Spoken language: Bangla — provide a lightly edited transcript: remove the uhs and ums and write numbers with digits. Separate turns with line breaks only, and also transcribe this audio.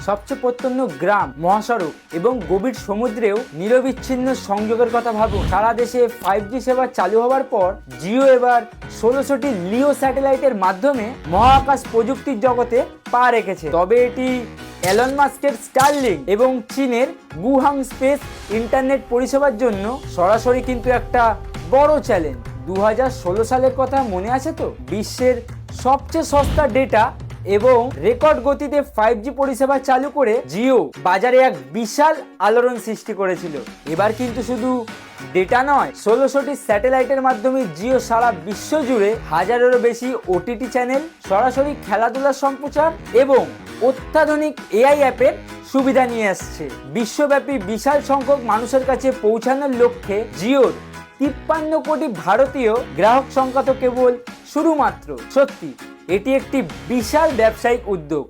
সবচেয়ে প্রত্যন্ত গ্রাম, মহাসড়ক এবং গভীর সমুদ্রেও নিরবিচ্ছিন্ন সংযোগের কথা ভাবুন। সারা দেশে 5G সেবা চালু হওয়ার পর জিও এবার 16টি লিও স্যাটেলাইটের মাধ্যমে মহাকাশ প্রযুক্তির জগতে পা রেখেছে। তবে এটি এলন মাস্কের স্টারলিংক এবং চীনের গুহাং স্পেস ইন্টারনেট পরিষেবার জন্য সরাসরি কিন্তু একটা বড় চ্যালেঞ্জ। 2016 সালের কথা মনে আছে তো? বিশ্বের সবচেয়ে সস্তা ডেটা এবং রেকর্ড গতিতে 5G পরিষেবা চালু করে জিও বাজারে এক বিশাল আলোড়ন সৃষ্টি করেছিল। এবার কিন্তু শুধু ডেটা নয়, 16টি স্যাটেলাইটের মাধ্যমে জিও সারা বিশ্ব জুড়ে হাজারেরও বেশি ওটিটি চ্যানেল, সরাসরি খেলাধুলার সম্প্রচার এবং অত্যাধুনিক এআই অ্যাপের সুবিধা নিয়ে আসছে। বিশ্বব্যাপী বিশাল সংখ্যক মানুষের কাছে পৌঁছানোর লক্ষ্যে জিওর 53 কোটি ভারতীয় গ্রাহক সংখ্যা তো কেবল শুরুমাত্র। সত্যি এটি একটি বিশাল ব্যবসায়িক উদ্যোগ।